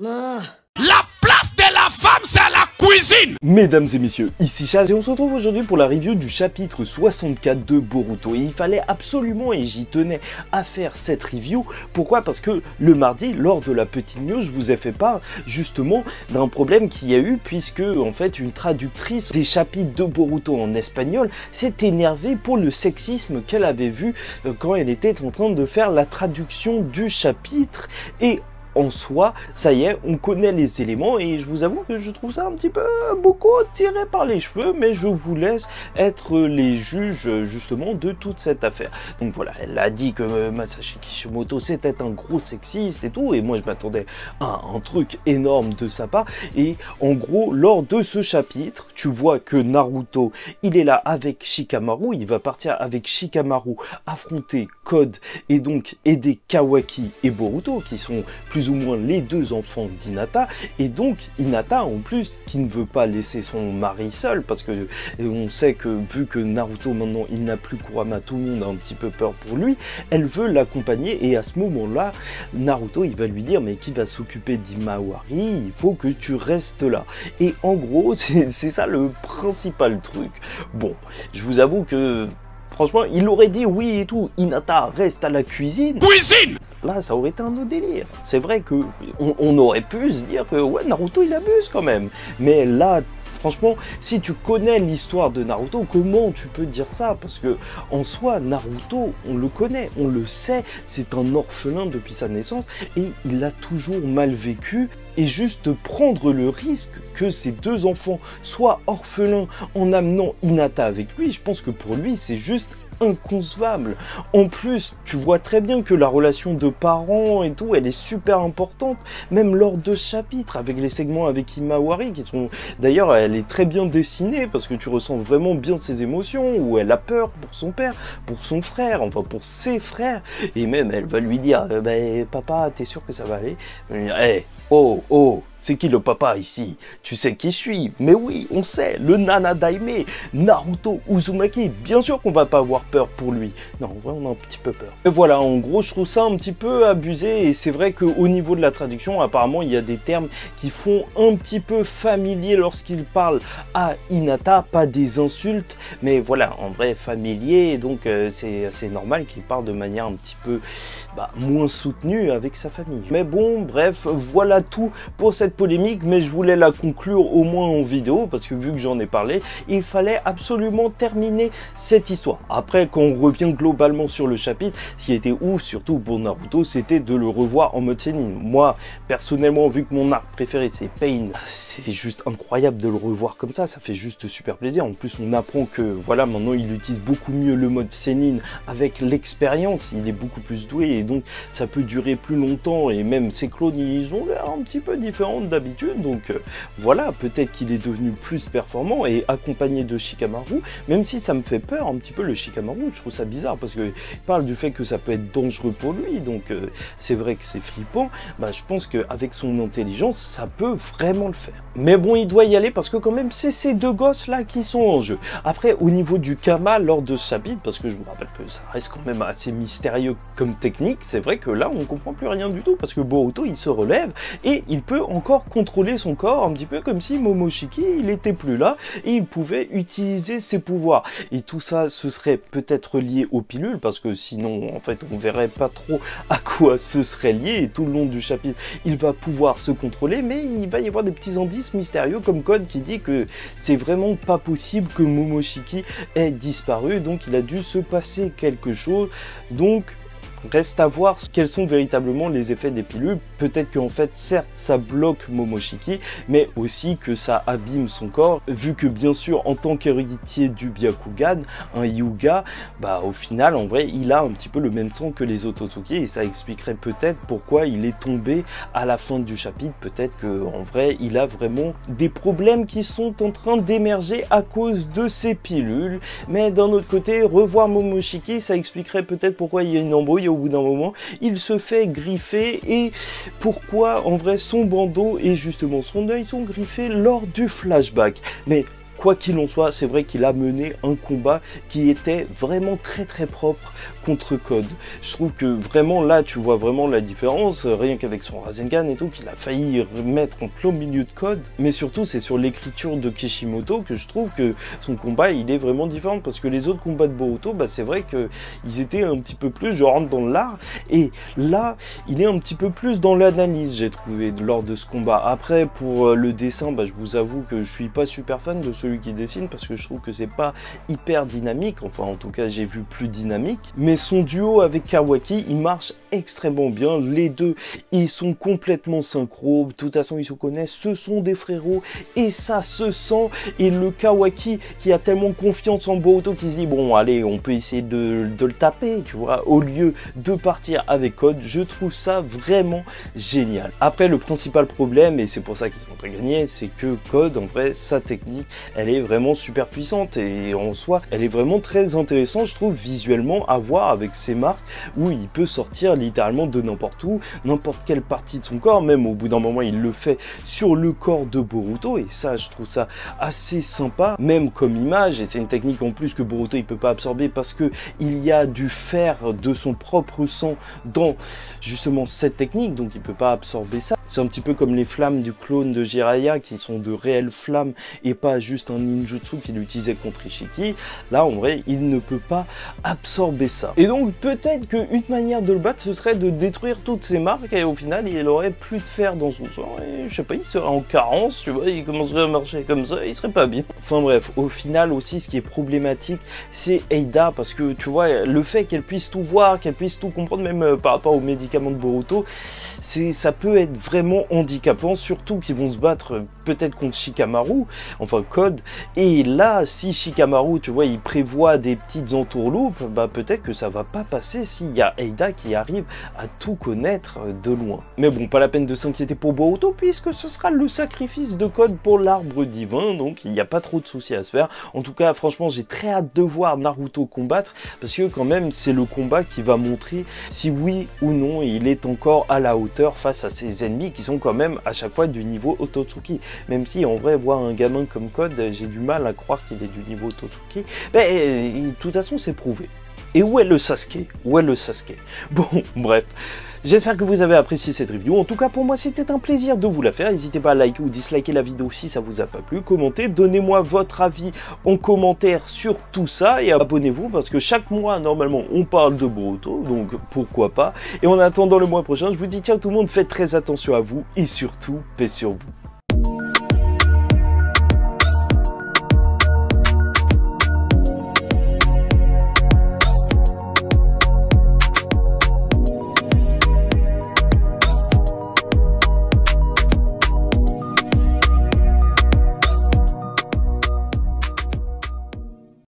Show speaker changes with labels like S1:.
S1: La place de la femme, c'est à la cuisine.
S2: Mesdames et messieurs, ici Chaz et on se retrouve aujourd'hui pour la review du chapitre 64 de Boruto. Et il fallait absolument, et j'y tenais, à faire cette review. Pourquoi? Parce que le mardi, lors de la petite news, je vous ai fait part justement d'un problème qu'il y a eu, puisque en fait une traductrice des chapitres de Boruto en espagnol s'est énervée pour le sexisme qu'elle avait vu quand elle était en train de faire la traduction du chapitre. Et en soi, ça y est, on connaît les éléments et je vous avoue que je trouve ça un petit peu beaucoup tiré par les cheveux, mais je vous laisse être les juges justement de toute cette affaire. Donc voilà, elle a dit que Masashi Kishimoto c'était un gros sexiste et tout, et moi je m'attendais à un truc énorme de sa part. Et en gros, lors de ce chapitre, tu vois que Naruto, il est là avec Shikamaru, il va partir avec Shikamaru affronter Code et donc aider Kawaki et Boruto, qui sont plus ou moins les deux enfants d'Hinata, et donc Hinata en plus qui ne veut pas laisser son mari seul, parce que on sait que vu que Naruto maintenant il n'a plus Kurama, tout le monde a un petit peu peur pour lui, elle veut l'accompagner. Et à ce moment là Naruto il va lui dire mais qui va s'occuper d'Imawari, il faut que tu restes là. Et en gros c'est ça le principal truc. Bon, je vous avoue que franchement, il aurait dit oui et tout, Hinata reste à la cuisine.
S1: Cuisine.
S2: Là, ça aurait été un autre délire. C'est vrai que on aurait pu se dire que ouais, Naruto il abuse quand même. Mais là, franchement, si tu connais l'histoire de Naruto, comment tu peux dire ça? Parce que en soi, Naruto, on le connaît, on le sait, c'est un orphelin depuis sa naissance et il a toujours mal vécu. Et juste prendre le risque que ces deux enfants soient orphelins en amenant Hinata avec lui, je pense que pour lui, c'est juste inconcevable. En plus, tu vois très bien que la relation de parents et tout, elle est super importante, même lors de ce chapitre, avec les segments avec Imawari, qui sont... D'ailleurs, elle est très bien dessinée, parce que tu ressens vraiment bien ses émotions, où elle a peur pour son père, pour son frère, enfin pour ses frères, et même elle va lui dire, papa, t'es sûr que ça va aller? Hey, oh, c'est qui le papa ici? Tu sais qui je suis? Mais oui, on sait, le Nana Daime, Naruto Uzumaki. Bien sûr qu'on va pas avoir peur pour lui. Non, en vrai, on a un petit peu peur. Et voilà, en gros, je trouve ça un petit peu abusé. Et c'est vrai qu'au niveau de la traduction, apparemment, il y a des termes qui font un petit peu familier lorsqu'il parle à Hinata, pas des insultes. Mais voilà, en vrai, familier. Donc, c'est assez normal qu'il parle de manière un petit peu moins soutenue avec sa famille. Mais bon, bref, voilà tout pour cette polémique, mais je voulais la conclure au moins en vidéo, parce que vu que j'en ai parlé, il fallait absolument terminer cette histoire. Après, quand on revient globalement sur le chapitre, ce qui était ouf, surtout pour Naruto, c'était de le revoir en mode seinen. Moi, personnellement, vu que mon arc préféré c'est Pain, c'est juste incroyable de le revoir comme ça fait juste super plaisir. En plus, on apprend que, voilà, maintenant il utilise beaucoup mieux le mode seinen avec l'expérience, il est beaucoup plus doué, et donc ça peut durer plus longtemps, et même ses clones, ils ont l'air un petit peu différents d'habitude, donc voilà, peut-être qu'il est devenu plus performant et accompagné de Shikamaru, même si ça me fait peur un petit peu le Shikamaru, je trouve ça bizarre parce que il parle du fait que ça peut être dangereux pour lui, donc c'est vrai que c'est flippant. Je pense qu'avec son intelligence, ça peut vraiment le faire. Mais bon, il doit y aller parce que quand même, c'est ces deux gosses là qui sont en jeu. Après, au niveau du Kama lors de ce chapitre, parce que je vous rappelle que ça reste quand même assez mystérieux comme technique, c'est vrai que là, on comprend plus rien du tout parce que Boruto, il se relève et il peut encore contrôler son corps, un petit peu comme si Momoshiki il était plus là et il pouvait utiliser ses pouvoirs. Et tout ça, ce serait peut-être lié aux pilules, parce que sinon en fait on verrait pas trop à quoi ce serait lié, et tout le long du chapitre il va pouvoir se contrôler, mais il va y avoir des petits indices mystérieux comme Code qui dit que c'est vraiment pas possible que Momoshiki ait disparu, donc il a dû se passer quelque chose. Donc reste à voir quels sont véritablement les effets des pilules. Peut-être qu'en fait, certes, ça bloque Momoshiki, mais aussi que ça abîme son corps, vu que bien sûr, en tant qu'héritier du Byakugan, un Hyuga, au final, en vrai, il a un petit peu le même sang que les Otsutsuki, et ça expliquerait peut-être pourquoi il est tombé à la fin du chapitre. Peut-être qu'en vrai, il a vraiment des problèmes qui sont en train d'émerger à cause de ces pilules. Mais d'un autre côté, revoir Momoshiki, ça expliquerait peut-être pourquoi il y a une embrouille au bout d'un moment, il se fait griffer, et pourquoi en vrai son bandeau et justement son œil sont griffés lors du flashback. Mais quoi qu'il en soit, c'est vrai qu'il a mené un combat qui était vraiment très très propre contre Code. Je trouve que vraiment là, tu vois vraiment la différence, rien qu'avec son Rasengan et tout, qu'il a failli remettre en plein milieu de Code. Mais surtout, c'est sur l'écriture de Kishimoto que je trouve que son combat, il est vraiment différent, parce que les autres combats de Boruto, bah, c'est vrai qu'ils étaient un petit peu plus, je rentre dans l'art, et là, il est un petit peu plus dans l'analyse, j'ai trouvé, lors de ce combat. Après, pour le dessin, bah, je vous avoue que je suis pas super fan de celui qui dessine, parce que je trouve que c'est pas hyper dynamique, enfin en tout cas j'ai vu plus dynamique, mais son duo avec Kawaki, il marche extrêmement bien, les deux, ils sont complètement synchro, de toute façon ils se connaissent, ce sont des frérots, et ça se sent, et le Kawaki qui a tellement confiance en Boruto qui se dit, bon allez, on peut essayer de le taper, tu vois, au lieu de partir avec Code, je trouve ça vraiment génial. Après, le principal problème, et c'est pour ça qu'ils ont pas gagné, c'est que Code, en vrai, sa technique, elle est vraiment super puissante, et en soi, elle est vraiment très intéressante, je trouve, visuellement, à voir avec ses marques, où il peut sortir littéralement de n'importe où, n'importe quelle partie de son corps, même au bout d'un moment, il le fait sur le corps de Boruto, et ça, je trouve ça assez sympa, même comme image, et c'est une technique en plus que Boruto, il peut pas absorber, parce que il y a du fer de son propre sang dans, justement, cette technique, donc il peut pas absorber ça. C'est un petit peu comme les flammes du clone de Jiraiya, qui sont de réelles flammes, et pas juste un ninjutsu qu'il utilisait contre Ishiki. Là, en vrai, il ne peut pas absorber ça. Et donc, peut-être qu'une manière de le battre, ce serait de détruire toutes ces marques, et au final, il aurait plus de fer dans son sang, et je sais pas, il serait en carence, tu vois, il commencerait à marcher comme ça, il serait pas bien. Enfin bref, au final aussi, ce qui est problématique, c'est Eida, parce que, tu vois, le fait qu'elle puisse tout voir, qu'elle puisse tout comprendre, même par rapport aux médicaments de Boruto, ça peut être vraiment handicapant, surtout qu'ils vont se battre peut-être contre Shikamaru, enfin Code, et là, si Shikamaru, tu vois, il prévoit des petites entourloupes, bah peut-être que ça va pas passer s'il y a Eida qui arrive à tout connaître de loin. Mais bon, pas la peine de s'inquiéter pour Boruto, puisque ce sera le sacrifice de Code pour l'arbre divin, donc il n'y a pas trop de soucis à se faire. En tout cas, franchement, j'ai très hâte de voir Naruto combattre, parce que quand même, c'est le combat qui va montrer si oui ou non il est encore à la hauteur face à ses ennemis qui sont quand même à chaque fois du niveau Otsutsuki. Même si en vrai, voir un gamin comme Code, j'ai du mal à croire qu'il est du niveau Otsutsuki, mais de toute façon, c'est prouvé. Et où est le Sasuke? Où est le Sasuke? Bon, bref. J'espère que vous avez apprécié cette review. En tout cas, pour moi, c'était un plaisir de vous la faire. N'hésitez pas à liker ou disliker la vidéo si ça vous a pas plu. Commentez, donnez-moi votre avis en commentaire sur tout ça. Et abonnez-vous parce que chaque mois, normalement, on parle de Boruto. Donc, pourquoi pas. Et en attendant le mois prochain, je vous dis ciao tout le monde. Faites très attention à vous et surtout, paix sur vous.